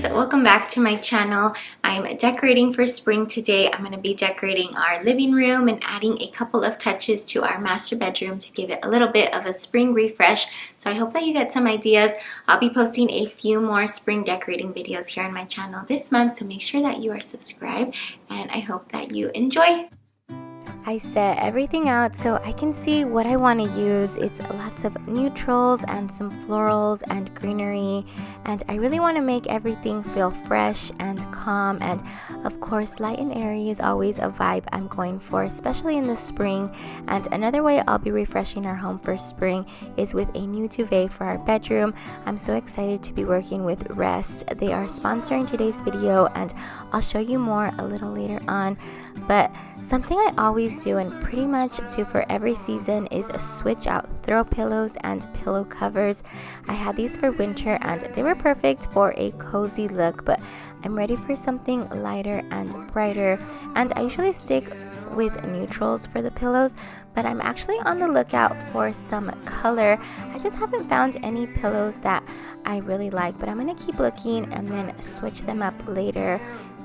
friends, welcome back to my channel. I'm decorating for spring today. I'm going to be decorating our living room and adding a couple of touches to our master bedroom to give it a little bit of a spring refresh. So I hope that you get some ideas. I'll be posting a few more spring decorating videos here on my channel this month, so make sure that you are subscribed and I hope that you enjoy. I set everything out so I can see what I want to use. It's lots of neutrals and some florals and greenery, and I really want to make everything feel fresh and calm, and of course light and airy is always a vibe I'm going for, especially in the spring. And another way I'll be refreshing our home for spring is with a new duvet for our bedroom. I'm so excited to be working with Rest. They are sponsoring today's video and I'll show you more a little later on. But something I always do and pretty much do for every season is switch out throw pillows and pillow covers. I had these for winter and they were perfect for a cozy look, but I'm ready for something lighter and brighter, and I usually stick with neutrals for the pillows, but I'm actually on the lookout for some color. I just haven't found any pillows that I really like, but I'm gonna keep looking and then switch them up later.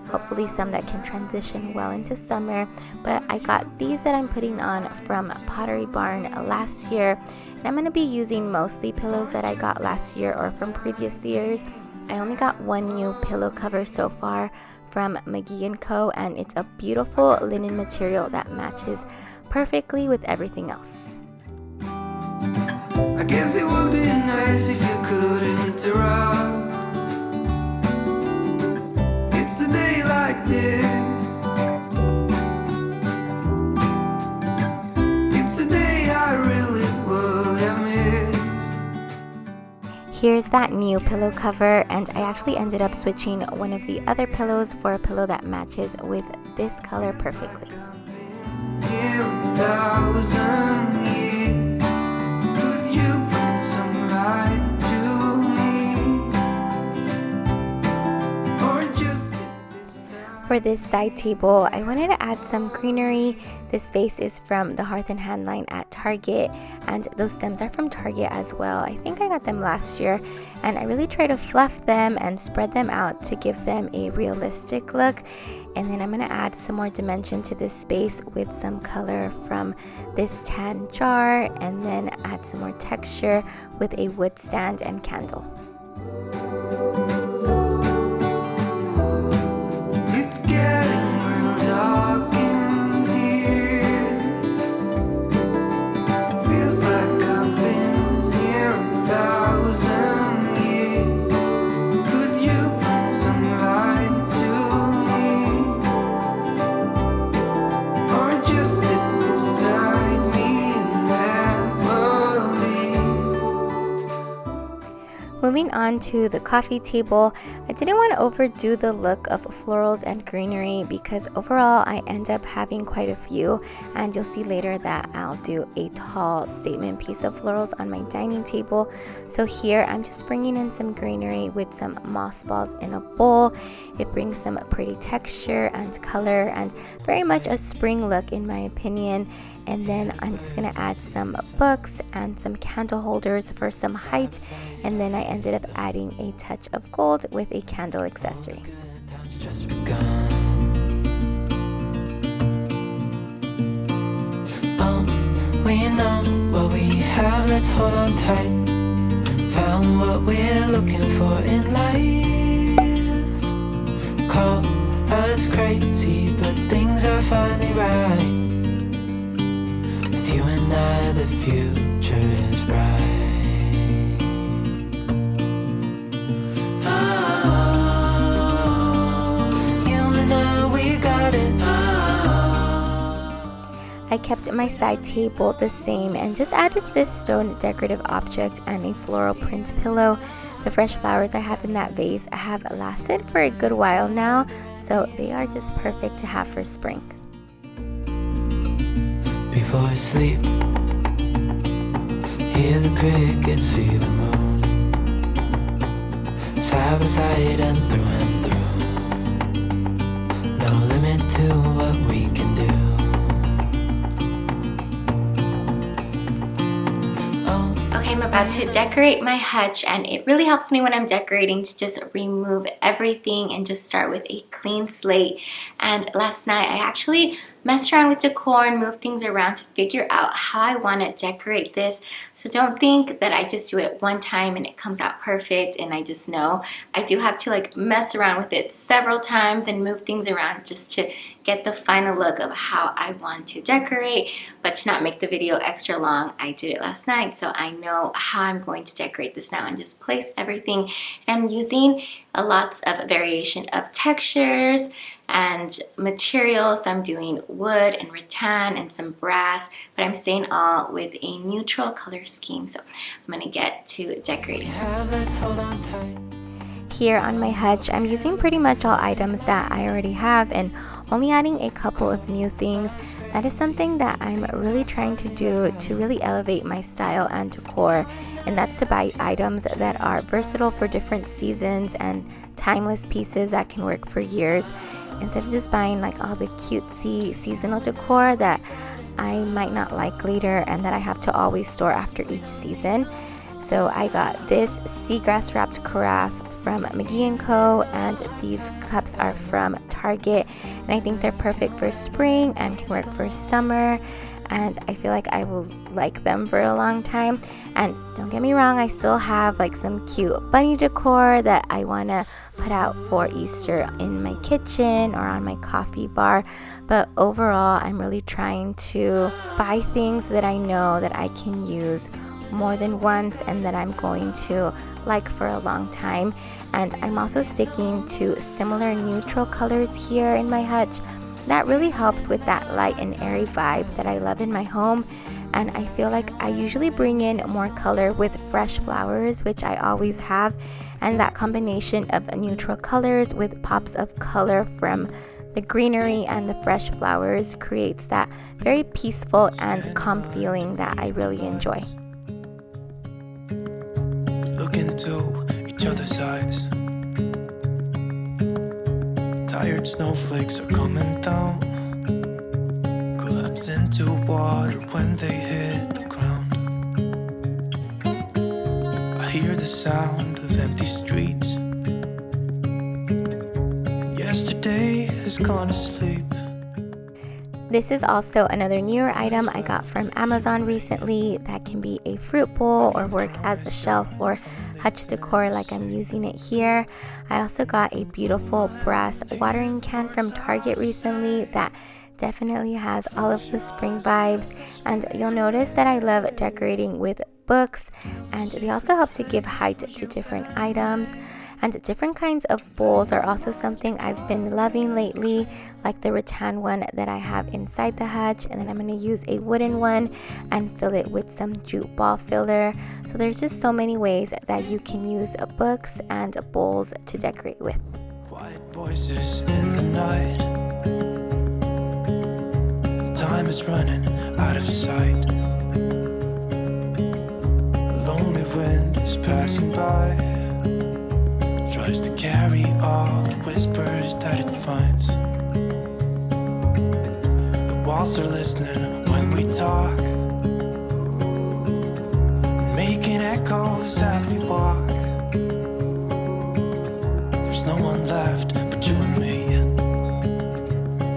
Hopefully some that can transition well into summer. But I got these that I'm putting on from Pottery Barn last year, and I'm going to be using mostly pillows that I got last year or from previous years. I only got one new pillow cover so far from McGee & Co, and it's a beautiful linen material that matches perfectly with everything else. I guess it would be nice if you could interrupt. Like this. It's a day I really would have missed. Here's that new pillow cover, and I actually ended up switching one of the other pillows for a pillow that matches with this color perfectly. Here a thousand years, could you bring some light to me? Or just for this side table, I wanted to add some greenery. This vase is from the Hearth and Hand line at Target, and those stems are from Target as well. I think I got them last year, and I really try to fluff them and spread them out to give them a realistic look. And then I'm going to add some more dimension to this space with some color from this tan jar, and then add some more texture with a wood stand and candle. Moving on to the coffee table, I didn't want to overdo the look of florals and greenery because overall I end up having quite a few, and you'll see later that I'll do a tall statement piece of florals on my dining table. So here I'm just bringing in some greenery with some moss balls in a bowl. It brings some pretty texture and color and very much a spring look in my opinion. And then I'm just going to add some books and some candle holders for some height, and then I ended up adding a touch of gold with a candle accessory. We know what we have, let's hold on tight. Found what we're looking for in life. Call us crazy, but things are finally right. You and I, the future is bright. Oh, you and I, we got it. Oh. I kept my side table the same and just added this stone decorative object and a floral print pillow. The fresh flowers I have in that vase have lasted for a good while now, so they are just perfect to have for spring. Before I sleep, hear the crickets, see the moon, side by side and through, no limit to what we can do. Okay, I'm about to decorate my hutch, and it really helps me when I'm decorating to just remove everything and just start with a clean slate. And last night I actually messed around with decor and moved things around to figure out how I want to decorate this. So don't think that I just do it one time and it comes out perfect and I just know. I do have to like mess around with it several times and move things around just to get the final look of how I want to decorate. But to not make the video extra long, I did it last night, so I know how I'm going to decorate this now and just place everything. And I'm using a lots of variation of textures and materials. So I'm doing wood and rattan and some brass, but I'm staying all with a neutral color scheme. So I'm gonna get to decorating. Here on my hutch, I'm using pretty much all items that I already have and only adding a couple of new things. That is something that I'm really trying to do to really elevate my style and decor, and that's to buy items that are versatile for different seasons and timeless pieces that can work for years, instead of just buying like all the cutesy seasonal decor that I might not like later and that I have to always store after each season. So I got this seagrass wrapped carafe from McGee & Co. and these cups are from Target, and I think they're perfect for spring and can work for summer, and I feel like I will like them for a long time. And don't get me wrong, I still have like some cute bunny decor that I want to put out for Easter in my kitchen or on my coffee bar, but overall I'm really trying to buy things that I know that I can use more than once and that I'm going to like for a long time. And I'm also sticking to similar neutral colors here in my hutch. That really helps with that light and airy vibe that I love in my home. And I feel like I usually bring in more color with fresh flowers, which I always have, and that combination of neutral colors with pops of color from the greenery and the fresh flowers creates that very peaceful and calm feeling that I really enjoy. Look into each other's eyes. Tired snowflakes are coming down, collapse into water when they hit the ground. I hear the sound of empty streets. Yesterday has gone to sleep. This is also another newer item I got from Amazon recently that can be a fruit bowl or work as a shelf or hutch decor like I'm using it here. I also got a beautiful brass watering can from Target recently that definitely has all of the spring vibes, and you'll notice that I love decorating with books, and they also help to give height to different items. And different kinds of bowls are also something I've been loving lately, like the rattan one that I have inside the hutch, and then I'm going to use a wooden one and fill it with some jute ball filler. So there's just so many ways that you can use books and bowls to decorate with. Quiet voices in the night. Time is running out of sight. A lonely wind is passing by. Tries to carry all the whispers that it finds. The walls are listening when we talk, making echoes as we walk. There's no one left but you and me.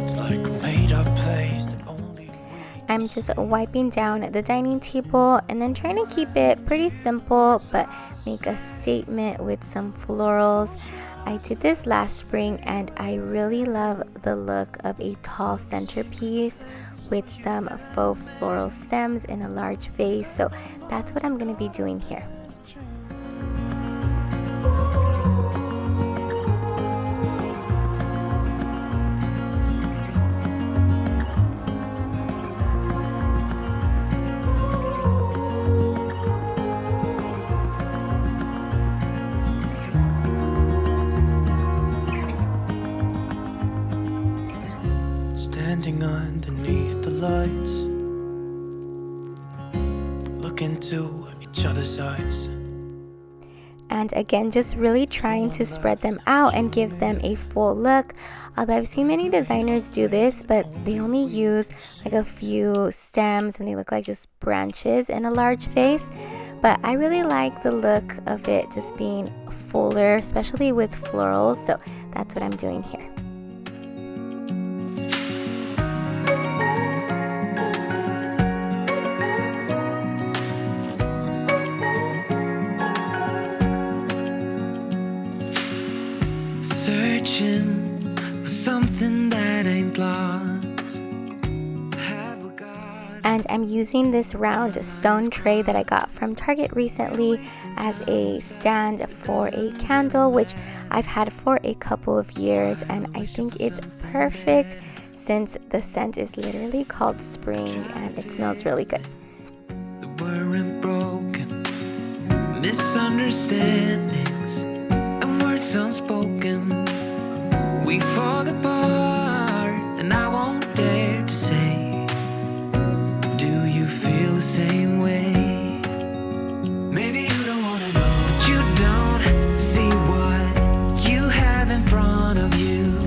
It's like a made-up place that only I'm just wiping down the dining table and then trying to keep it pretty simple but make a statement with some florals. I did this last spring and I really love the look of a tall centerpiece with some faux floral stems in a large vase, so that's what I'm going to be doing here. standing underneath the lights, look into each other's eyes. And again, just really trying to spread them out and give them a full look. Although I've seen many designers do this, but they only use like a few stems and they look like just branches in a large vase. but I really like the look of it just being fuller, especially with florals, so that's what I'm doing here. Searching for something that ain't lost. And I'm using this round stone tray that I got from Target recently as a stand for a candle, which I've had for a couple of years, and I think it's perfect since the scent is literally called spring and it smells really good. The weren't broken, misunderstandings and words unspoken. We fall apart, and I won't dare to say, do you feel the same way? Maybe you don't wanna know, but you don't see what you have in front of you.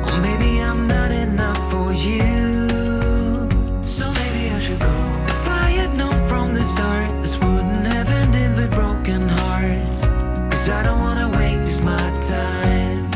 Or maybe I'm not enough for you, so maybe I should go. If I had known from the start, this wouldn't have ended with broken hearts. 'Cause I don't wanna waste my time.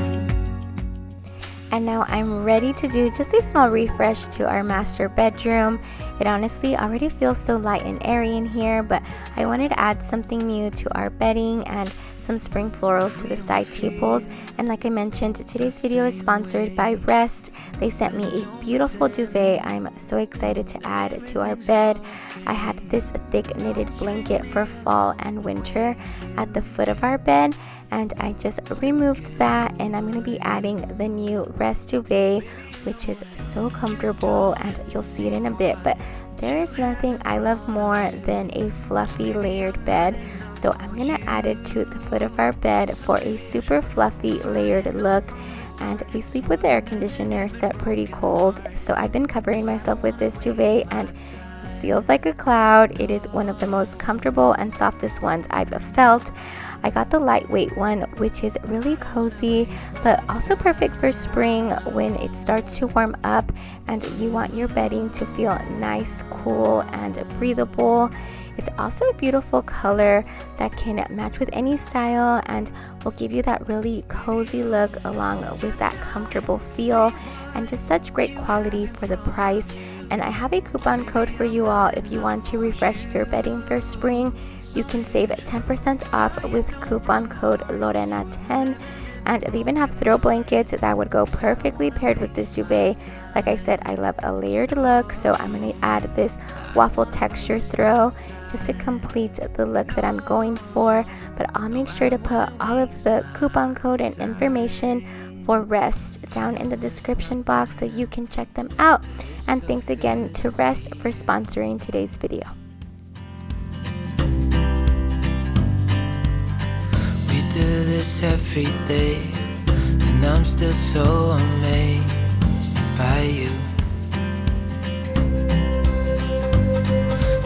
And now I'm ready to do just a small refresh to our master bedroom. It honestly already feels so light and airy in here, but I wanted to add something new to our bedding and some spring florals to the side tables. And like I mentioned, today's video is sponsored by Rest. They sent me a beautiful duvet I'm so excited to add to our bed. I had this thick knitted blanket for fall and winter at the foot of our bed, and I just removed that, and I'm going to be adding the new Rest duvet, which is so comfortable, and you'll see it in a bit, but there is nothing I love more than a fluffy layered bed. So I'm going to add it to the foot of our bed for a super fluffy layered look. And we sleep with the air conditioner set pretty cold, so I've been covering myself with this duvet, and it feels like a cloud. It is one of the most comfortable and softest ones I've felt. I got the lightweight one, which is really cozy, but also perfect for spring when it starts to warm up and you want your bedding to feel nice, cool, and breathable. It's also a beautiful color that can match with any style and will give you that really cozy look along with that comfortable feel, and just such great quality for the price. And I have a coupon code for you all if you want to refresh your bedding for spring. You can save 10% off with coupon code Lorena10. And they even have throw blankets that would go perfectly paired with this duvet. Like I said, I love a layered look, so I'm going to add this waffle texture throw just to complete the look that I'm going for. But I'll make sure to put all of the coupon code and information for Rest down in the description box so you can check them out. And thanks again to Rest for sponsoring today's video. Do this every day, and I'm still so amazed by you.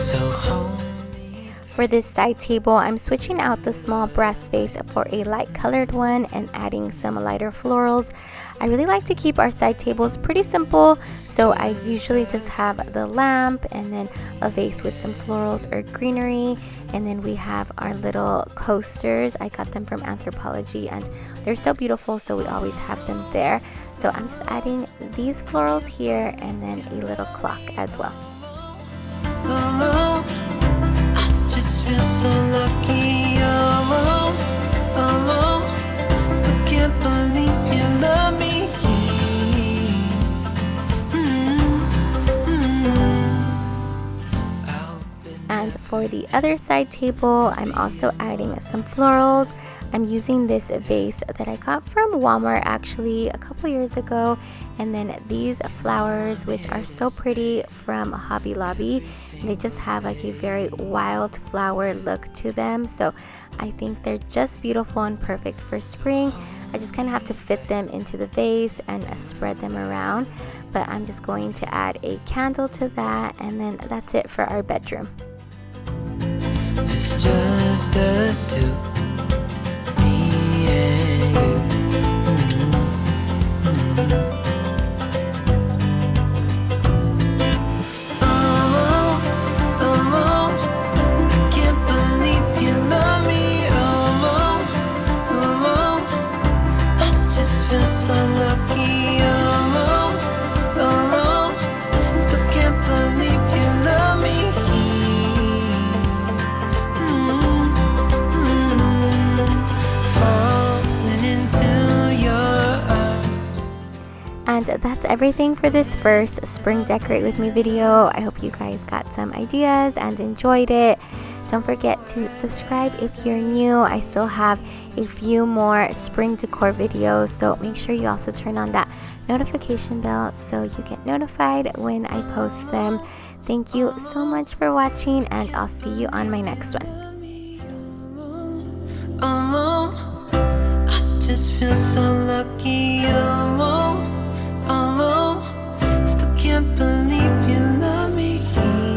So hold me tight. For this side table, I'm switching out the small brass vase for a light colored one and adding some lighter florals. I really like to keep our side tables pretty simple, so I usually just have the lamp and then a vase with some florals or greenery, and then we have our little coasters. I got them from Anthropology and they're so beautiful, so we always have them there. So I'm just adding these florals here and then a little clock as well. Oh, I just feel so lucky. Still can't believe you love me. And for the other side table, I'm also adding some florals. I'm using this vase that I got from Walmart actually a couple years ago, and then these flowers, which are so pretty, from Hobby Lobby. They just have like a very wild flower look to them, so I think they're just beautiful and perfect for spring. I just kind of have to fit them into the vase and spread them around, but I'm just going to add a candle to that, and then that's it for our bedroom. It's just us two, me and you. Oh, I can't believe that's everything for this first spring decorate with me video. I hope you guys got some ideas and enjoyed it. Don't forget to subscribe if you're new. I still have a few more spring decor videos, so make sure you also turn on that notification bell so you get notified when I post them. Thank you so much for watching, and I'll see you on my next one. I just feel so lucky.